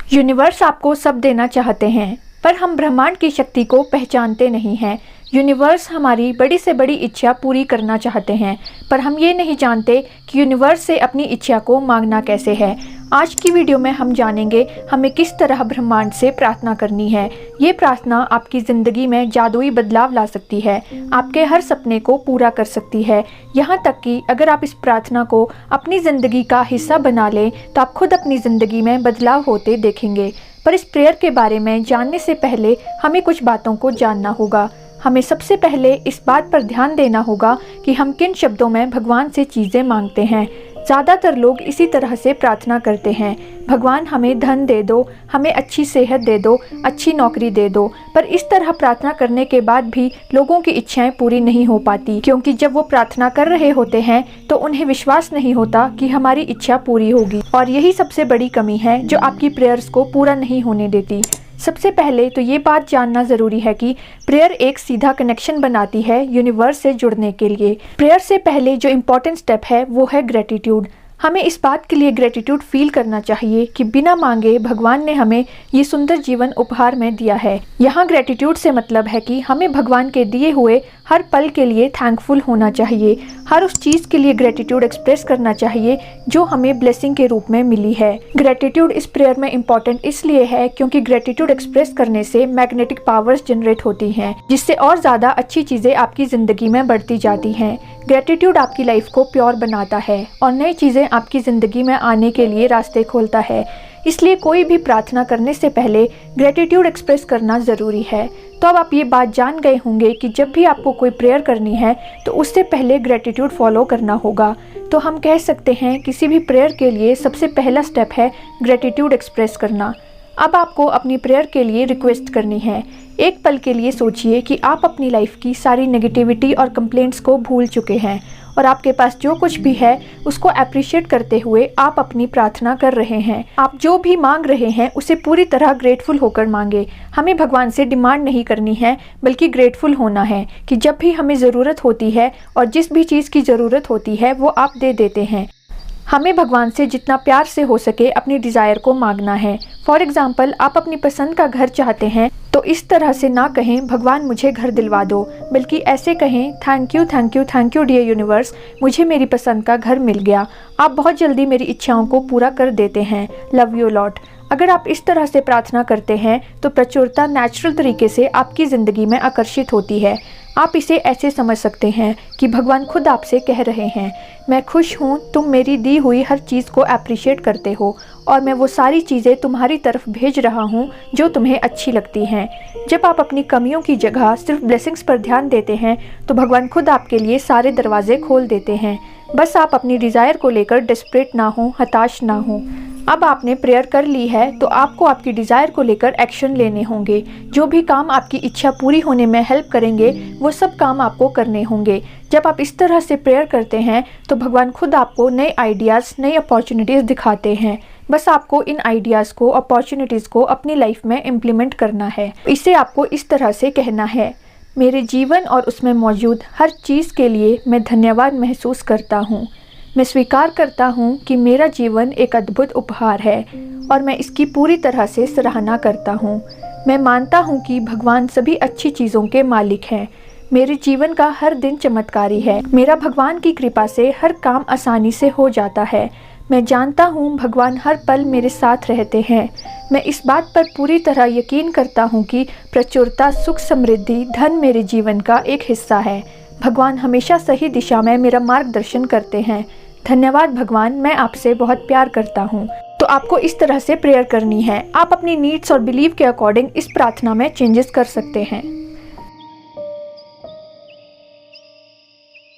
Universe आपको सब देना चाहते हैं, पर हम ब्रह्मांड की शक्ति को पहचानते नहीं हैं। यूनिवर्स हमारी बड़ी से बड़ी इच्छा पूरी करना चाहते हैं, पर हम ये नहीं जानते कि यूनिवर्स से अपनी इच्छा को मांगना कैसे है। आज की वीडियो में हम जानेंगे हमें किस तरह ब्रह्मांड से प्रार्थना करनी है। ये प्रार्थना आपकी ज़िंदगी में जादुई बदलाव ला सकती है, आपके हर सपने को पूरा कर सकती है। यहाँ तक कि अगर आप इस प्रार्थना को अपनी ज़िंदगी का हिस्सा बना लें तो आप खुद अपनी ज़िंदगी में बदलाव होते देखेंगे। पर इस प्रेयर के बारे में जानने से पहले हमें कुछ बातों को जानना होगा। हमें सबसे पहले इस बात पर ध्यान देना होगा कि हम किन शब्दों में भगवान से चीज़ें मांगते हैं। ज़्यादातर लोग इसी तरह से प्रार्थना करते हैं, भगवान हमें धन दे दो, हमें अच्छी सेहत दे दो, अच्छी नौकरी दे दो। पर इस तरह प्रार्थना करने के बाद भी लोगों की इच्छाएं पूरी नहीं हो पाती, क्योंकि जब वो प्रार्थना कर रहे होते हैं तो उन्हें विश्वास नहीं होता कि हमारी इच्छा पूरी होगी। और यही सबसे बड़ी कमी है जो आपकी प्रेयर्स को पूरा नहीं होने देती। सबसे पहले तो ये बात जानना ज़रूरी है कि प्रेयर एक सीधा कनेक्शन बनाती है यूनिवर्स से जुड़ने के लिए। प्रेयर से पहले जो इम्पोर्टेंट स्टेप है वो है ग्रेटिट्यूड। हमें इस बात के लिए ग्रेटिट्यूड फील करना चाहिए कि बिना मांगे भगवान ने हमें ये सुंदर जीवन उपहार में दिया है। यहाँ ग्रेटिट्यूड से मतलब है कि हमें भगवान के दिए हुए हर पल के लिए थैंकफुल होना चाहिए। हर उस चीज़ के लिए ग्रेटिट्यूड एक्सप्रेस करना चाहिए जो हमें ब्लेसिंग के रूप में मिली है। ग्रेटिट्यूड इस प्रेयर में इम्पॉर्टेंट इसलिए है क्योंकि ग्रेटिट्यूड एक्सप्रेस करने से मैग्नेटिक पावर्स जनरेट होती हैं, जिससे और ज़्यादा अच्छी चीज़ें आपकी ज़िंदगी में बढ़ती जाती हैं। ग्रेटिट्यूड आपकी लाइफ को प्योर बनाता है और नई चीज़ें आपकी ज़िंदगी में आने के लिए रास्ते खोलता है। इसलिए कोई भी प्रार्थना करने से पहले ग्रेटिट्यूड एक्सप्रेस करना ज़रूरी है। तो अब आप ये बात जान गए होंगे कि जब भी आपको कोई प्रेयर करनी है तो उससे पहले ग्रेटिट्यूड फॉलो करना होगा। तो हम कह सकते हैं किसी भी प्रेयर के लिए सबसे पहला स्टेप है ग्रेटिट्यूड एक्सप्रेस करना। अब आपको अपनी प्रेयर के लिए रिक्वेस्ट करनी है। एक पल के लिए सोचिए कि आप अपनी लाइफ की सारी नेगेटिविटी और कंप्लेंट्स को भूल चुके हैं और आपके पास जो कुछ भी है उसको अप्रिशिएट करते हुए आप अपनी प्रार्थना कर रहे हैं। आप जो भी मांग रहे हैं उसे पूरी तरह ग्रेटफुल होकर मांगे। हमें भगवान से डिमांड नहीं करनी है, बल्कि ग्रेटफुल होना है कि जब भी हमें ज़रूरत होती है और जिस भी चीज़ की ज़रूरत होती है वो आप दे देते हैं। हमें भगवान से जितना प्यार से हो सके अपनी डिज़ायर को मांगना है। फॉर एग्ज़ाम्पल, आप अपनी पसंद का घर चाहते हैं तो इस तरह से ना कहें भगवान मुझे घर दिलवा दो, बल्कि ऐसे कहें thank you thank you thank you dear universe, मुझे मेरी पसंद का घर मिल गया। आप बहुत जल्दी मेरी इच्छाओं को पूरा कर देते हैं। Love you lot. अगर आप इस तरह से प्रार्थना करते हैं तो प्रचुरता नेचुरल तरीके से आपकी ज़िंदगी में आकर्षित होती है। आप इसे ऐसे समझ सकते हैं कि भगवान खुद आपसे कह रहे हैं, मैं खुश हूँ, तुम मेरी दी हुई हर चीज़ को अप्रिशिएट करते हो और मैं वो सारी चीज़ें तुम्हारी तरफ भेज रहा हूँ जो तुम्हें अच्छी लगती हैं। जब आप अपनी कमियों की जगह सिर्फ ब्लेसिंग्स पर ध्यान देते हैं तो भगवान खुद आपके लिए सारे दरवाजे खोल देते हैं। बस आप अपनी डिज़ायर को लेकर डेस्परेट ना हो, हताश ना हो। अब आपने प्रेयर कर ली है तो आपको आपकी डिज़ायर को लेकर एक्शन लेने होंगे। जो भी काम आपकी इच्छा पूरी होने में हेल्प करेंगे वो सब काम आपको करने होंगे। जब आप इस तरह से प्रेयर करते हैं तो भगवान खुद आपको नए आइडियाज़, नई अपॉर्चुनिटीज़ दिखाते हैं। बस आपको इन आइडियाज़ को, अपॉर्चुनिटीज़ को अपनी लाइफ में इम्प्लीमेंट करना है। इसे आपको इस तरह से कहना है, मेरे जीवन और उसमें मौजूद हर चीज़ के लिए मैं धन्यवाद महसूस करता हूँ। मैं स्वीकार करता हूँ कि मेरा जीवन एक अद्भुत उपहार है और मैं इसकी पूरी तरह से सराहना करता हूँ। मैं मानता हूँ कि भगवान सभी अच्छी चीज़ों के मालिक हैं। मेरे जीवन का हर दिन चमत्कारी है। मेरा भगवान की कृपा से हर काम आसानी से हो जाता है। मैं जानता हूँ भगवान हर पल मेरे साथ रहते हैं। मैं इस बात पर पूरी तरह यकीन करता हूँ कि प्रचुरता, सुख, समृद्धि, धन मेरे जीवन का एक हिस्सा है। भगवान हमेशा सही दिशा में मेरा मार्गदर्शन करते हैं। धन्यवाद भगवान, मैं आपसे बहुत प्यार करता हूँ। तो आपको इस तरह से प्रेयर करनी है। आप अपनी नीड्स और बिलीव के अकॉर्डिंग इस प्रार्थना में चेंजेस कर सकते हैं।